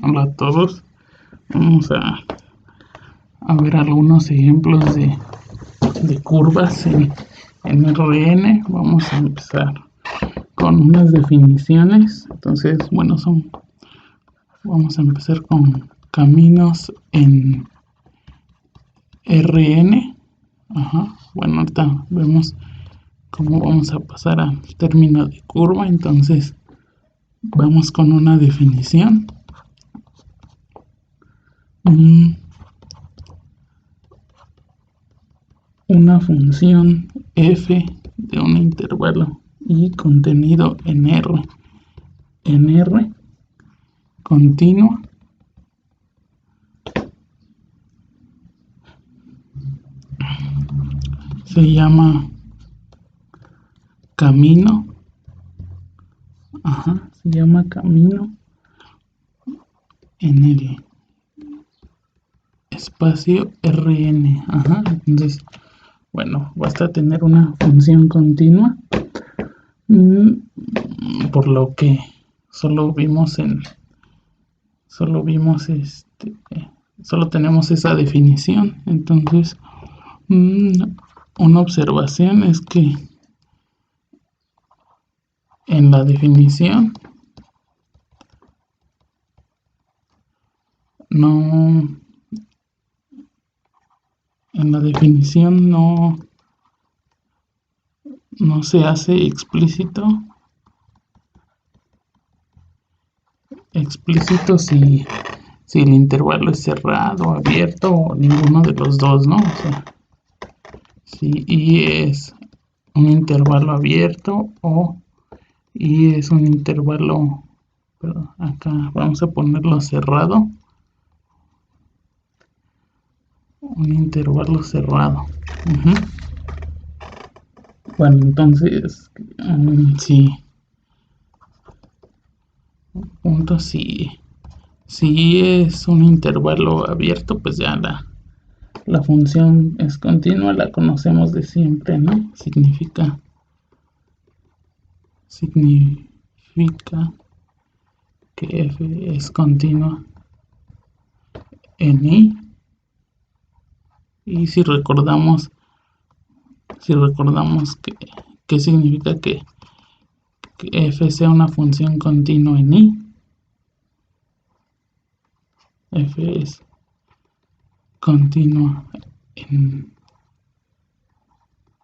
Hola a todos. Vamos a ver algunos ejemplos de curvas en RN. Vamos a empezar con unas definiciones. Entonces, bueno, vamos a empezar con caminos en RN. Bueno, ahorita vemos cómo vamos a pasar al término de curva. Entonces, vamos con una definición. Una función f de un intervalo y contenido en R continua se llama camino. Se llama camino en el espacio Rn. Entonces, bueno, basta tener una función continua, por lo que solo tenemos esa definición. Entonces, una observación es que en la definición no se hace explícito si el intervalo es cerrado, abierto o ninguno de los dos, ¿no? O sea, si I es un intervalo abierto o I es un intervalo, perdón, acá vamos a ponerlo cerrado, un intervalo cerrado. Bueno, entonces, sí, punto, si es un intervalo abierto, pues ya la función es continua, la conocemos de siempre, ¿no? Significa que f es continua en I. Y si recordamos que significa que f sea una función continua en I, f es continua en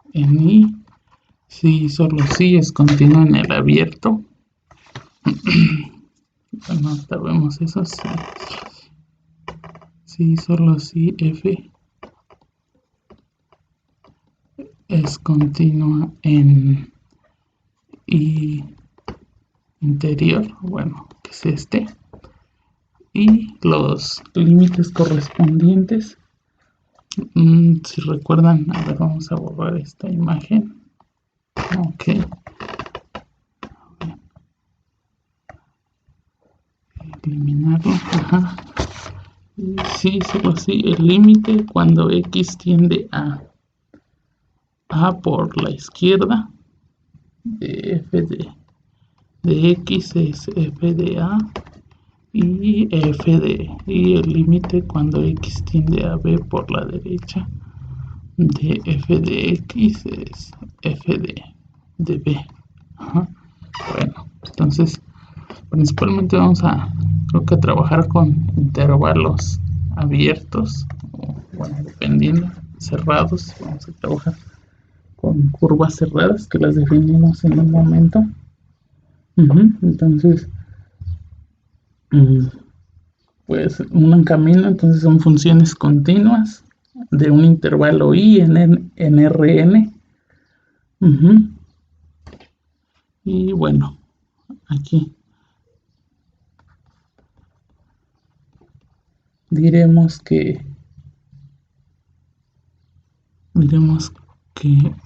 I, si solo si es continua en el abierto. Bueno, ahorita vemos eso. Si solo si f es continua en I interior, bueno, que es este, y los límites correspondientes. Si recuerdan, a ver, vamos a borrar esta imagen. Ok, eliminarlo. Sí, solo sí, el límite cuando x tiende a por la izquierda de f de x es f de a, y el límite cuando x tiende a b por la derecha de f de x es f de b. Bueno, entonces principalmente vamos a trabajar con intervalos abiertos, o, bueno, dependiendo, cerrados. Vamos a trabajar con curvas cerradas que las definimos en un momento. Entonces, pues un camino, entonces son funciones continuas de un intervalo I en Rn. Y bueno, aquí diremos que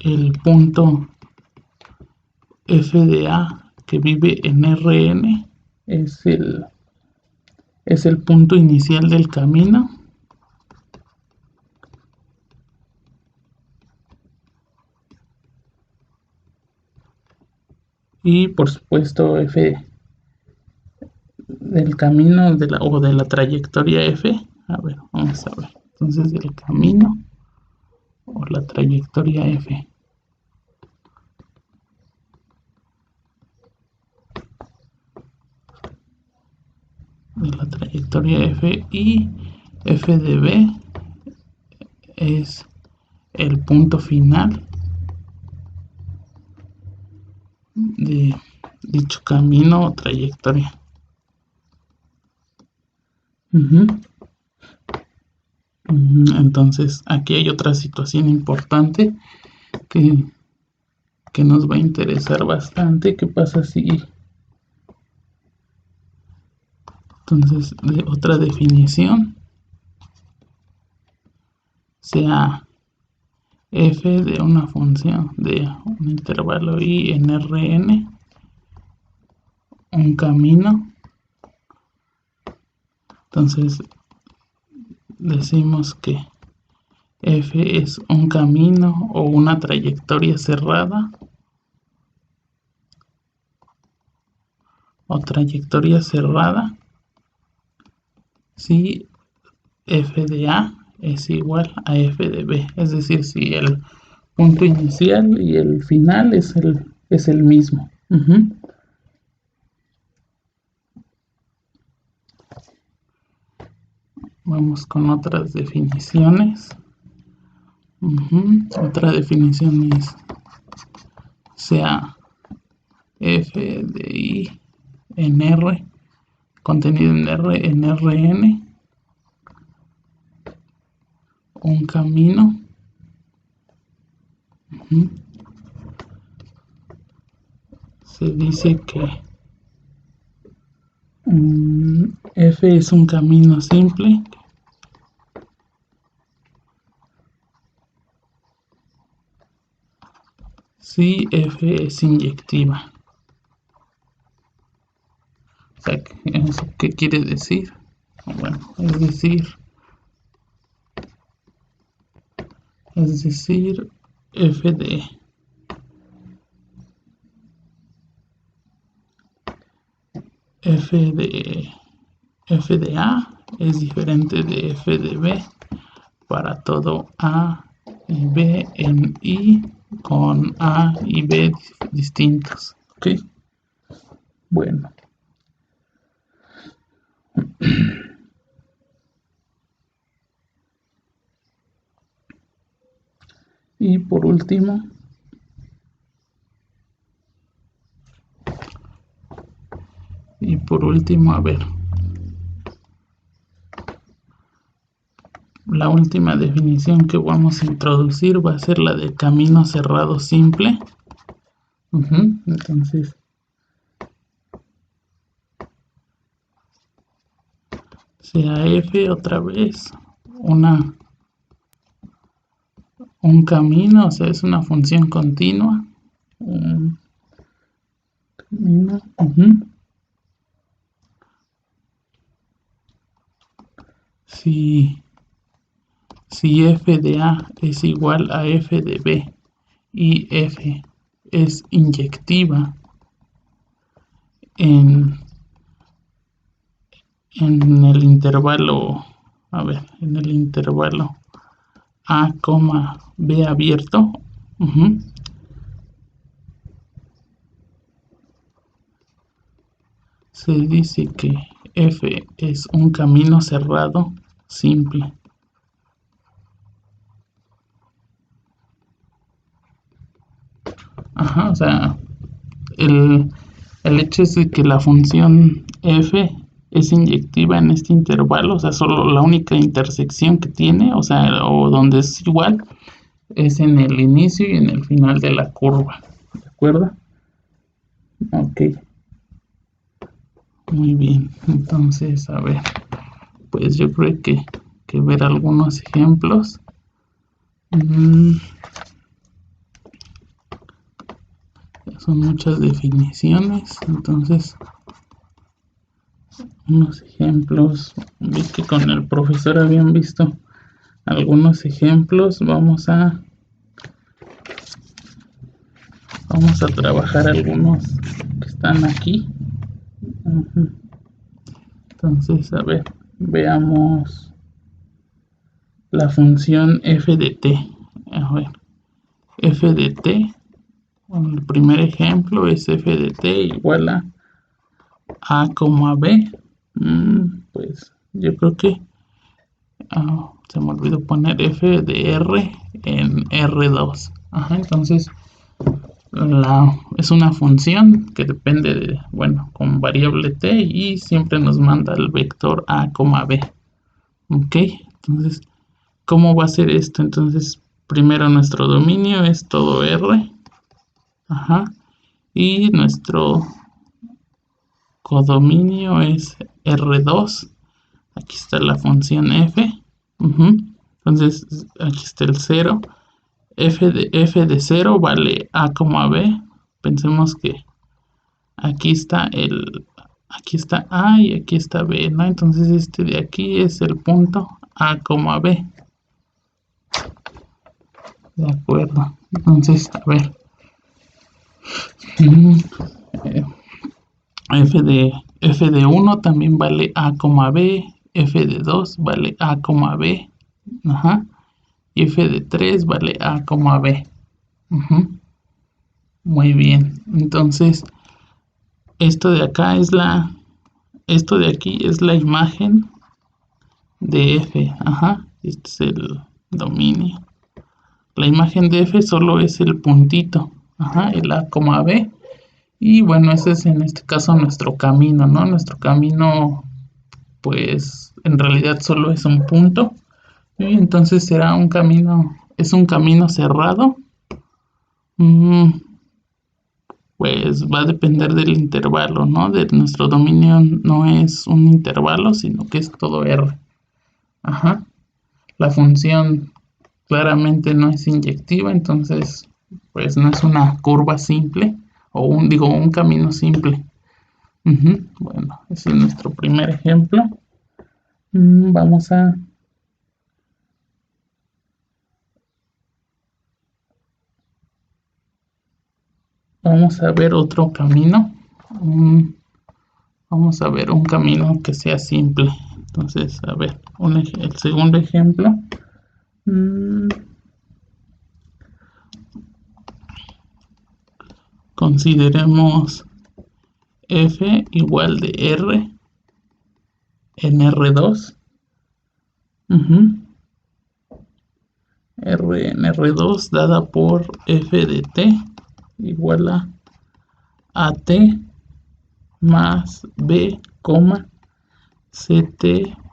el punto f de a que vive en Rn es el punto inicial del camino, y por supuesto f del camino o de la trayectoria F. A ver, vamos a ver. Entonces, del camino o la trayectoria F. De la trayectoria F, y F de B es el punto final de dicho camino o trayectoria. Entonces aquí hay otra situación importante que nos va a interesar bastante. ¿Qué pasa si entonces otra definición sea f de una función de un intervalo i en Rn, un camino? Entonces decimos que f es un camino o una trayectoria cerrada o trayectoria cerrada si f de a es igual a f de b, es decir, si el punto inicial y el final es el mismo. Vamos con otras definiciones. Otra definición es sea f de i en R, contenido en R en Rn, un camino se dice que f es un camino simple si f es inyectiva. O sea, ¿eso qué quiere decir? Bueno, es decir f de a es diferente de f de b para todo a y b en i con a y b distintos. ¿Ok? Bueno. Y por último, a ver, la última definición que vamos a introducir va a ser la de camino cerrado simple. Entonces, sea f otra vez un camino, o sea, es una función continua. Un camino. Si f de a es igual a f de b y f es inyectiva en el intervalo, en el intervalo a, b abierto, se dice que f es un camino cerrado simple. O sea, el hecho es de que la función f es inyectiva en este intervalo, o sea, solo la única intersección que tiene, o sea, o donde es igual, es en el inicio y en el final de la curva, ¿de acuerdo? Ok. Muy bien, entonces, a ver, pues yo creo que ver algunos ejemplos. Son muchas definiciones, entonces unos ejemplos. Vi que con el profesor habían visto algunos ejemplos. Vamos a trabajar algunos que están aquí. Entonces, a ver, veamos la función f de t. A ver, f de t, el primer ejemplo es f de t igual a, b. Pues yo creo que se me olvidó poner f de r en r2. Entonces es una función que depende de, bueno, con variable t y siempre nos manda el vector a, b. Ok, entonces, ¿cómo va a ser esto? Entonces, primero nuestro dominio es todo r. Y nuestro codominio es r2. Aquí está la función f. Entonces, aquí está el 0. f de 0 vale a, b. Pensemos que aquí está a y aquí está b, ¿no? Entonces este de aquí es el punto a, b. De acuerdo. Entonces, a ver. f de 1 también vale a, b. f de 2 vale a, b. Y f de 3 vale a, b. Muy bien. Entonces, esto de aquí es la imagen de f. Este es el dominio. La imagen de f solo es el puntito. El a, b. Y bueno, ese es en este caso nuestro camino, ¿no? Nuestro camino, pues, en realidad solo es un punto. Y entonces será un camino, es un camino cerrado. Pues va a depender del intervalo, ¿no? De nuestro dominio no es un intervalo, sino que es todo R. La función claramente no es inyectiva, entonces pues no es una curva simple o un camino simple. Bueno, ese es nuestro primer ejemplo. Vamos a ver otro camino. Vamos a ver un camino que sea simple. Entonces, a ver, el segundo ejemplo. Consideremos f igual de r en r2. R en r2 dada por f de t igual a t más b, ct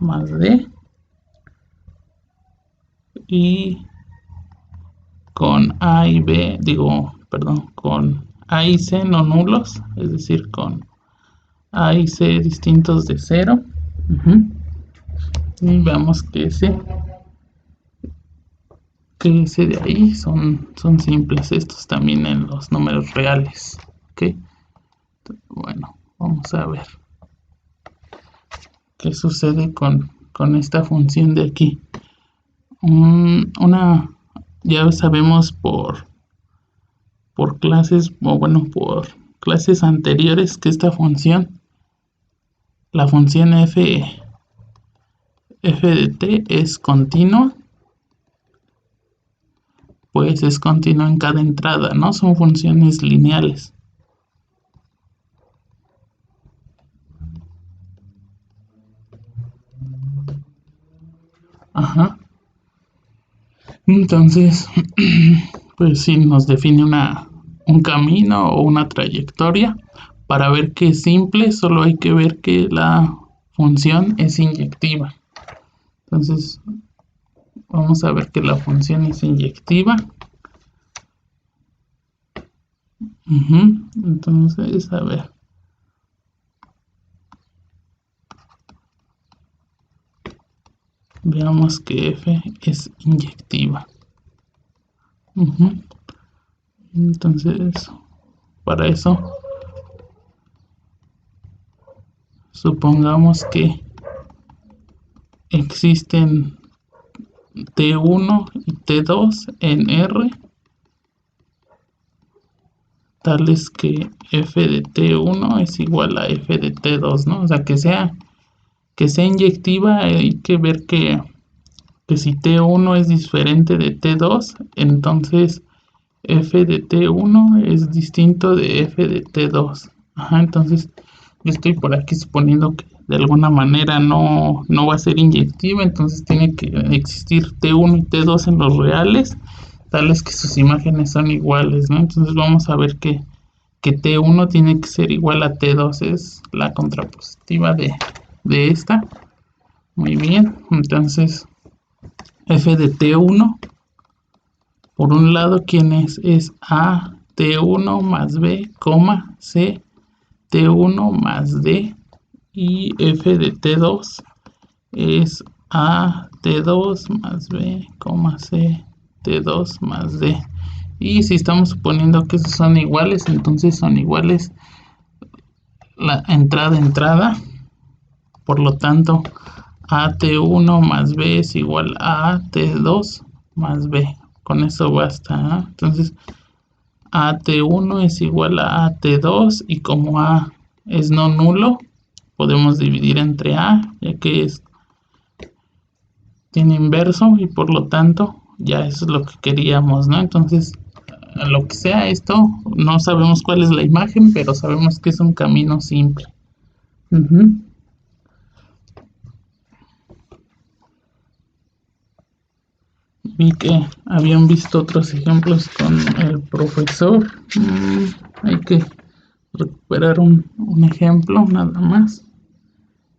más d, y con a y b, con a y c no nulos, es decir, con a y c distintos de 0. Y veamos que ese de ahí son simples. Estos también en los números reales. Ok, bueno, vamos a ver qué sucede con esta función de aquí. Ya sabemos por clases, o bueno, por clases anteriores, que esta función, la función f de t es continua. Pues es continua en cada entrada, ¿no? Son funciones lineales. Entonces, pues sí, nos define un camino o una trayectoria. Para ver que es simple, solo hay que ver que la función es inyectiva. Entonces, vamos a ver que la función es inyectiva. Entonces, a ver. Veamos que f es inyectiva. Entonces, para eso, supongamos que existen T1 y T2 en R, tales que f de T1 es igual a f de T2, ¿no? O sea, que sea que sea inyectiva hay que ver que si T1 es diferente de T2, entonces f de T1 es distinto de f de T2. Ajá, entonces yo estoy por aquí suponiendo que de alguna manera no va a ser inyectiva, entonces tiene que existir T1 y T2 en los reales, tales que sus imágenes son iguales, ¿no? Entonces vamos a ver que T1 tiene que ser igual a T2, es la contrapositiva de esta. Muy bien, entonces f de T1, por un lado, ¿quién es? Es A T1 más B, C T1 más D, y f de T2 es A T2 más B, C T2 más D. Y si estamos suponiendo que esos son iguales, entonces son iguales la entrada. Por lo tanto, AT1 más B es igual a AT2 más B. Con eso basta, ¿no? Entonces, AT1 es igual a AT2 y como A es no nulo, podemos dividir entre A, ya que tiene inverso y por lo tanto ya eso es lo que queríamos, ¿no? Entonces, a lo que sea esto, no sabemos cuál es la imagen, pero sabemos que es un camino simple. Vi que habían visto otros ejemplos con el profesor. Hay que recuperar un ejemplo nada más.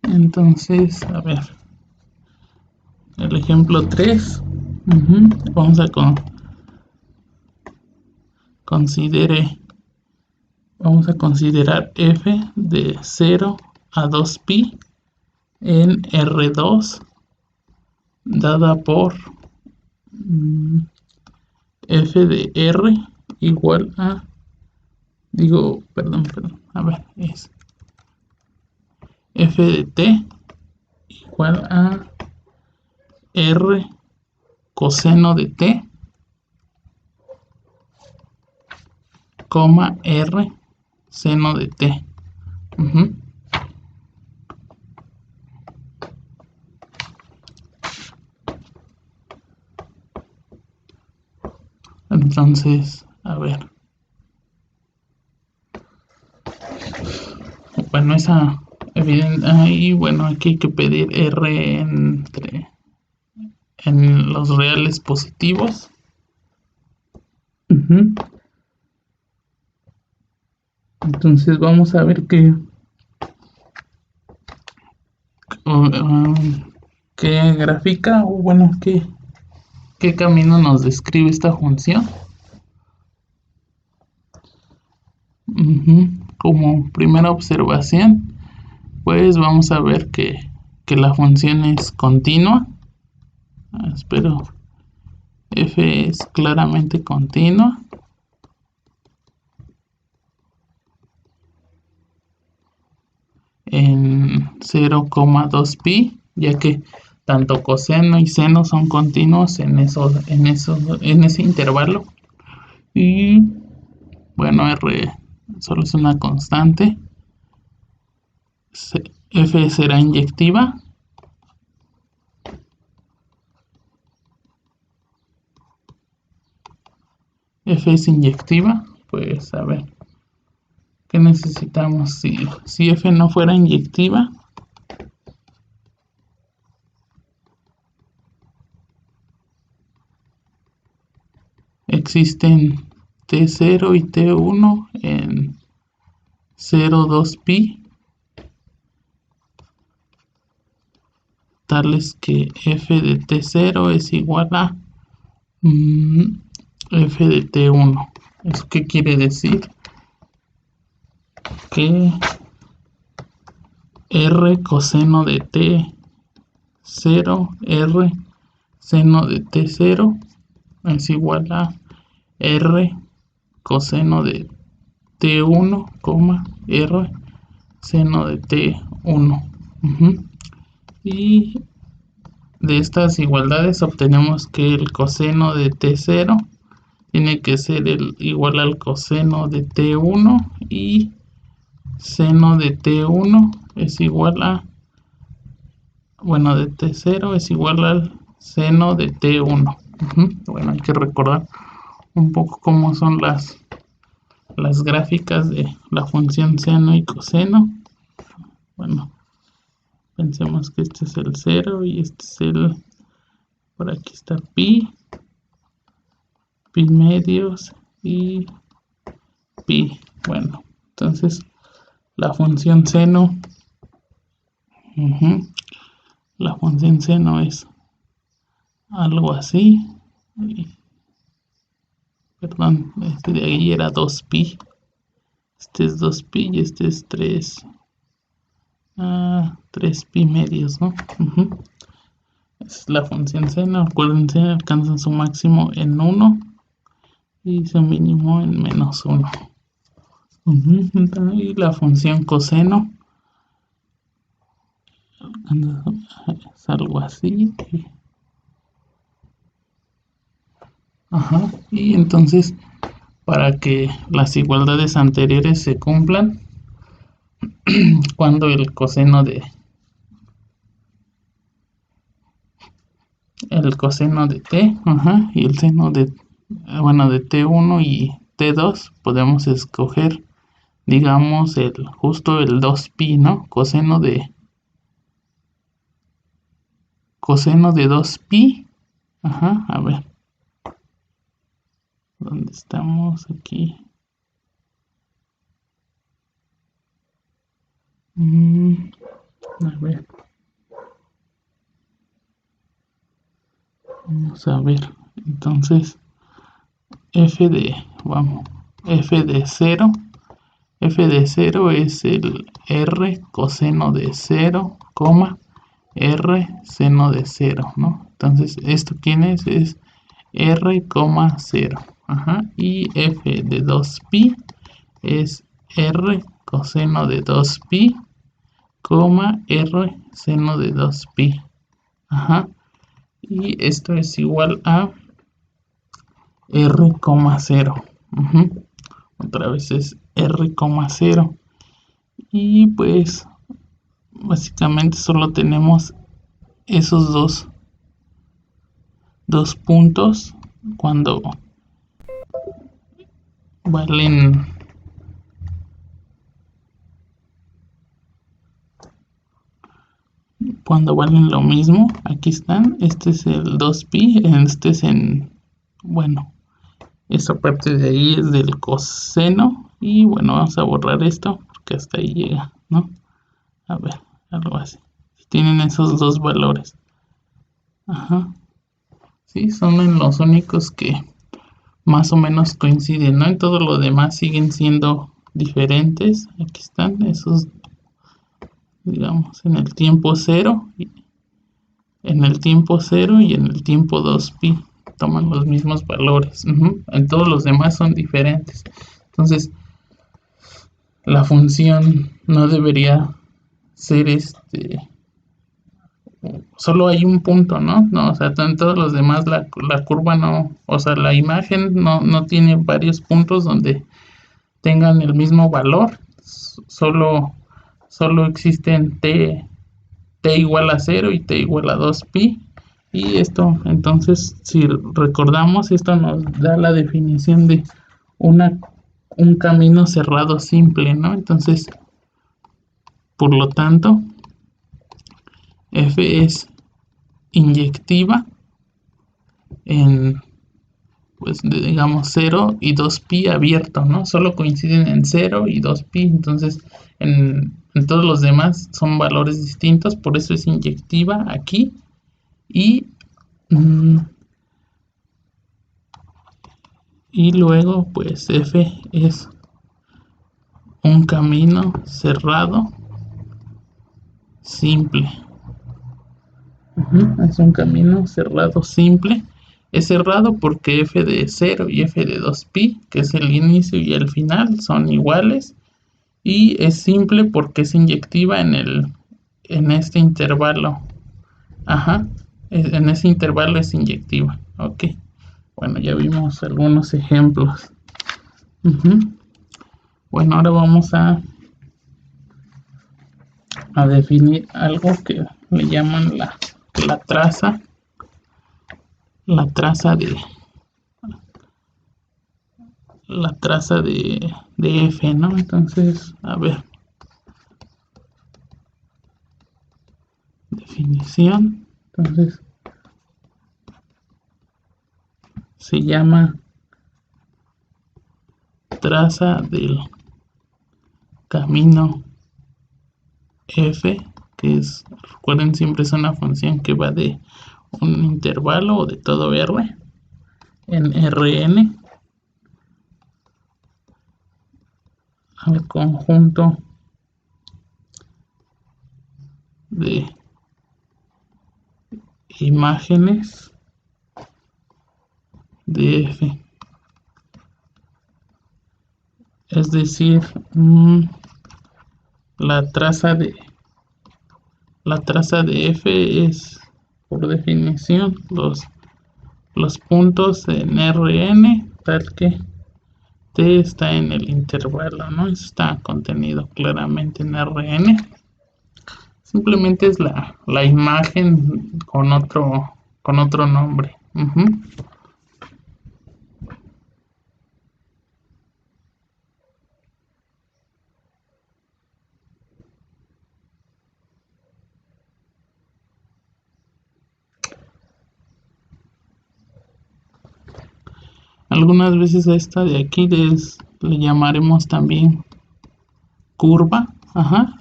Entonces, a ver, el ejemplo 3. Vamos a vamos a considerar f de 0 a 2pi en R2 dada por f de R igual a, perdón, a ver, es f de t igual a R coseno de t, R seno de t. Entonces, a ver. Bueno, esa evidente. Y bueno, aquí hay que pedir R en los reales positivos. Entonces vamos a ver qué gráfica o bueno, qué camino nos describe esta función. Como primera observación, pues vamos a ver que la función es continua. Espero f es claramente continua. En 0,2pi, ya que tanto coseno y seno son continuos en ese intervalo. Y bueno, R solo es una constante. F será inyectiva. F es inyectiva. Pues a ver, ¿qué necesitamos? Si F no fuera inyectiva, existen T0 y T1 en 0,2pi, tales que f de T0 es igual a f de T1. ¿Eso qué quiere decir? Que R coseno de T0, R seno de T0 es igual a R coseno de T1, R seno de T1. Y de estas igualdades obtenemos que el coseno de T0 tiene que ser igual al coseno de T1 y seno de T1 es igual a bueno, de T0 es igual al seno de T1. Bueno, hay que recordar un poco cómo son las gráficas de la función seno y coseno. Bueno, pensemos que este es el 0 y este es el, por aquí está pi medios y pi. Bueno, entonces la función seno, la función seno es algo así. Perdón, este de ahí era 2pi. Este es 2pi y este es 3pi medios, ¿no? Es la función seno. Acuérdense, alcanzan su máximo en 1 y su mínimo en -1. Y la función coseno es algo así. Y entonces, para que las igualdades anteriores se cumplan, cuando el coseno de t, y el seno de, bueno, de t1 y t2, podemos escoger, digamos, justo el 2pi, ¿no? Coseno de 2pi. A ver, ¿dónde estamos? Aquí. A ver. Vamos a ver. Entonces, f de 0. F de 0 es el r coseno de 0, r seno de 0, ¿no? Entonces, ¿esto quién es? Es r, 0. Y f de 2pi es r coseno de 2pi, r seno de 2pi. Y esto es igual a r, 0. Otra vez es r, 0. Y pues básicamente solo tenemos esos dos puntos cuando valen lo mismo. Aquí están. Este es el 2pi, este es bueno, esta parte de ahí es del coseno. Y bueno, vamos a borrar esto porque hasta ahí llega, ¿no? A ver, algo así. Tienen esos dos valores. Sí, son en los únicos que más o menos coinciden, ¿no? En todo lo demás siguen siendo diferentes. Aquí están esos, digamos, en el tiempo 0, en el tiempo 0 y en el tiempo 2pi. Toman los mismos valores. En todos los demás son diferentes. Entonces, la función no debería ser solo hay un punto, ¿no? O sea, en todos los demás la curva no, o sea, la imagen no tiene varios puntos donde tengan el mismo valor. Solo existen t igual a 0 y t igual a 2pi. Y esto, entonces, si recordamos, esto nos da la definición de un camino cerrado simple, ¿no? Entonces, por lo tanto, f es inyectiva en, pues, digamos, 0 y 2pi abierto, ¿no? Solo coinciden en 0 y 2pi, entonces en todos los demás son valores distintos, por eso es inyectiva aquí. Y luego, pues, f es un camino cerrado simple. Es un camino cerrado simple. Es cerrado porque f de 0 y f de 2pi, que es el inicio y el final, son iguales. Y es simple porque es inyectiva en este intervalo. En ese intervalo es inyectiva. Ok. Bueno, ya vimos algunos ejemplos. Bueno, ahora vamos a definir algo que le llaman la traza, de f, ¿no? Entonces, a ver, definición, entonces se llama traza del camino f, que es, recuerden, siempre es una función que va de un intervalo o de todo r en Rn al conjunto de imágenes de f. Es decir, la traza de f es, por definición, los puntos en Rn, tal que t está en el intervalo, ¿no? Eso está contenido claramente en Rn. Simplemente es la imagen con otro nombre. Algunas veces a esta de aquí le llamaremos también curva.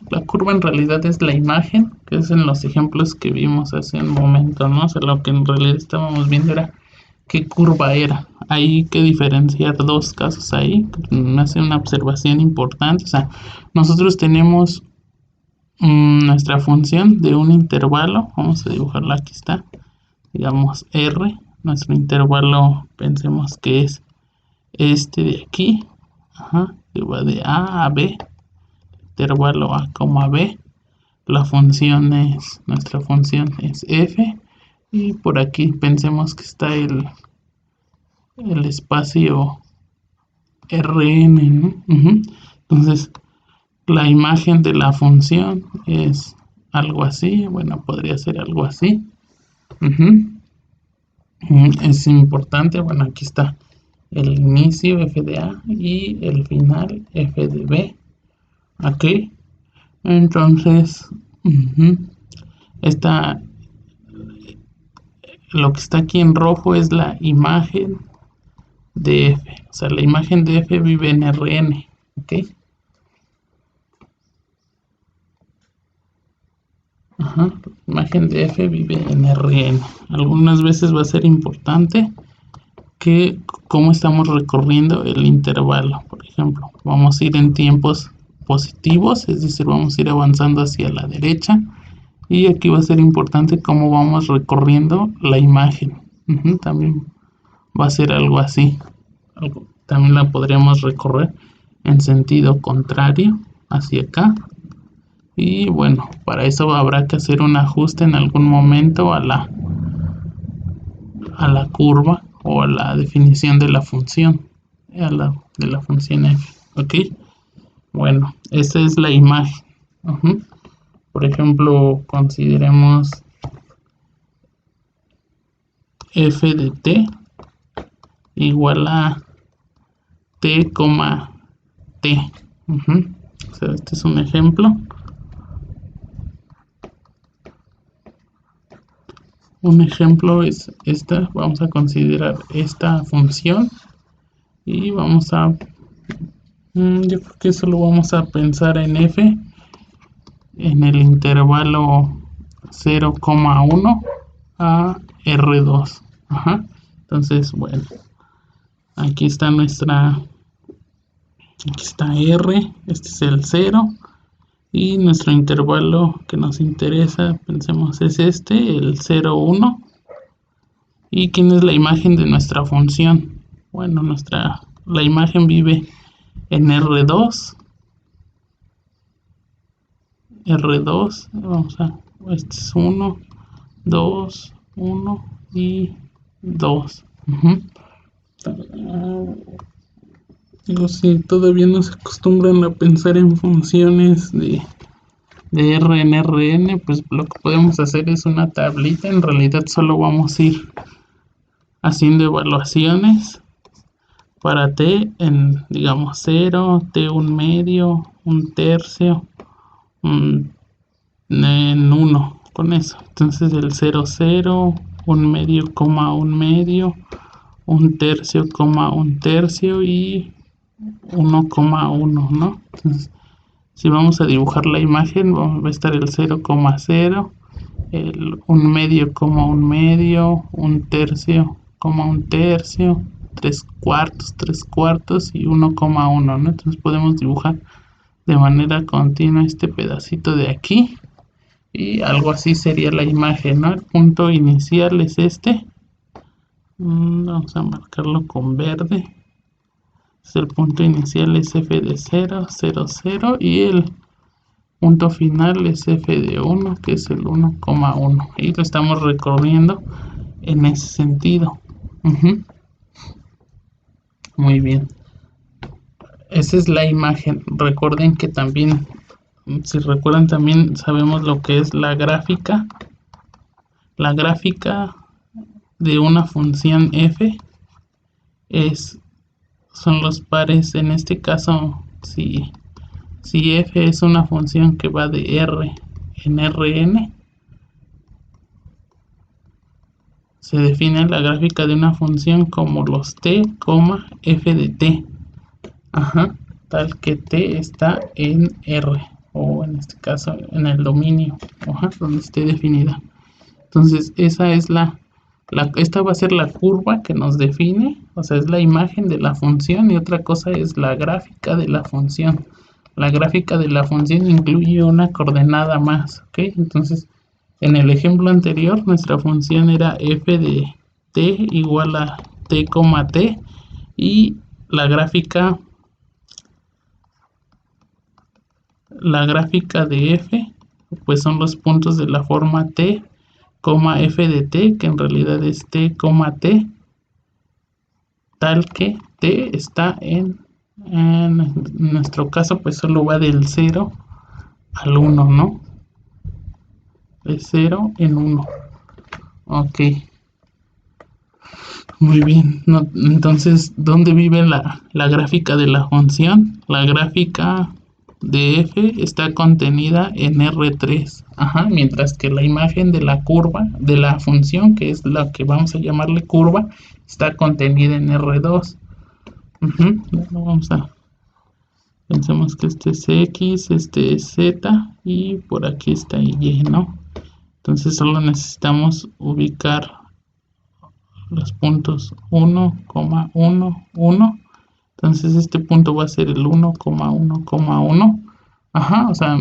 La curva en realidad es la imagen, que es en los ejemplos que vimos hace un momento, ¿no? O sea, lo que en realidad estábamos viendo era qué curva era. Hay que diferenciar dos casos ahí, me hace una observación importante. O sea, nosotros tenemos nuestra función de un intervalo, vamos a dibujarla, aquí está, digamos r, nuestro intervalo, pensemos que es este de aquí, que va de A a B, intervalo A, B. Nuestra función es f, y por aquí pensemos que está el espacio Rn, ¿no? Entonces, la imagen de la función es algo así, bueno, podría ser algo así. Es importante, bueno, aquí está el inicio f de A y el final f de B. Ok, entonces lo que está aquí en rojo es la imagen de f, o sea, la imagen de f vive en Rn. Ok, la imagen de f vive en Rn. Algunas veces va a ser importante que cómo estamos recorriendo el intervalo. Por ejemplo, vamos a ir en tiempos positivos, es decir, vamos a ir avanzando hacia la derecha, y aquí va a ser importante cómo vamos recorriendo la imagen. También va a ser algo así. También la podríamos recorrer en sentido contrario hacia acá, y bueno, para eso habrá que hacer un ajuste en algún momento a la curva o a la definición de la función, de la función f. Ok, bueno, esta es la imagen. Por ejemplo, consideremos f de t igual a t, t. O sea, este es un ejemplo. Un ejemplo es esta. Vamos a considerar esta función y vamos a, yo creo que solo vamos a pensar en f en el intervalo 0,1 a R2. Entonces, bueno, aquí está aquí está R, este es el 0, y nuestro intervalo que nos interesa, pensemos, es este, el 0, 1. ¿Y quién es la imagen de nuestra función? Bueno, la imagen vive en R2, vamos a, este es 1, 2, 1 y 2. Digo, si todavía no se acostumbran a pensar en funciones de R en Rn, pues lo que podemos hacer es una tablita. En realidad solo vamos a ir haciendo evaluaciones para t en, digamos, 0, t un medio, un tercio, en 1, con eso. Entonces el 0, 0, un medio, coma, un medio, un tercio, coma, un tercio y 1,1, ¿no? Entonces, si vamos a dibujar la imagen, va a estar el 0,0, el un medio, coma, un medio, un tercio, coma, un tercio, 3 cuartos y 1,1, ¿no? Entonces podemos dibujar de manera continua este pedacito de aquí y algo así sería la imagen, ¿no? El punto inicial es este. Vamos a marcarlo con verde. El punto inicial es f de 0, 0, 0 y el punto final es f de 1, que es el 1,1, y lo estamos recorriendo en ese sentido. Muy bien, esa es la imagen. Recuerden que también, si recuerdan, también sabemos lo que es la gráfica. La gráfica de una función f son los pares. En este caso, si f es una función que va de r en Rn, se define la gráfica de una función como los t, f de t. Tal que t está en R, o en este caso en el dominio, donde esté definida. Entonces esa es esta va a ser la curva que nos define, o sea, es la imagen de la función, y otra cosa es la gráfica de la función. La gráfica de la función incluye una coordenada más, ¿ok? Entonces, en el ejemplo anterior, nuestra función era f de t igual a t, t, y la gráfica de f, pues son los puntos de la forma t, f de t, que en realidad es t, t, tal que t está en nuestro caso, pues solo va del 0 al 1, ¿no? De 0 en 1. Ok. Muy bien. Entonces, ¿dónde vive la gráfica de la función? La gráfica de f está contenida en R3. Mientras que la imagen de la curva, de la función, que es la que vamos a llamarle curva, está contenida en R2. Pensemos que este es X, este es Z y por aquí está Y, ¿no? Entonces solo necesitamos ubicar los puntos 1, 1, 1. Entonces este punto va a ser el 1,1,1. O sea,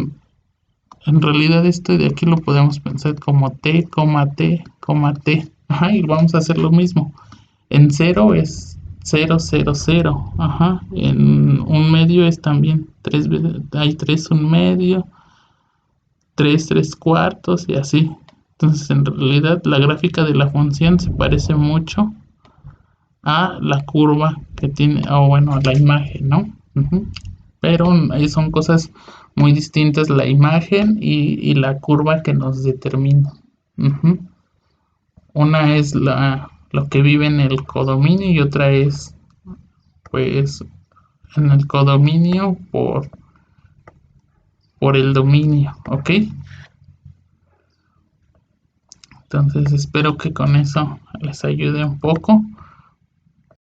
en realidad esto de aquí lo podemos pensar como t, t, t. Y vamos a hacer lo mismo. En 0 es 0, 0, 0. En un medio es también 3, hay 3 un medio, 3, 3 cuartos y así. Entonces, en realidad, la gráfica de la función se parece mucho a la curva que tiene, o bueno, a la imagen, ¿no? Pero son cosas muy distintas, la imagen y la curva que nos determina. Una es lo que vive en el codominio y otra es, pues, en el codominio por el dominio, ¿ok? Entonces espero que con eso les ayude un poco.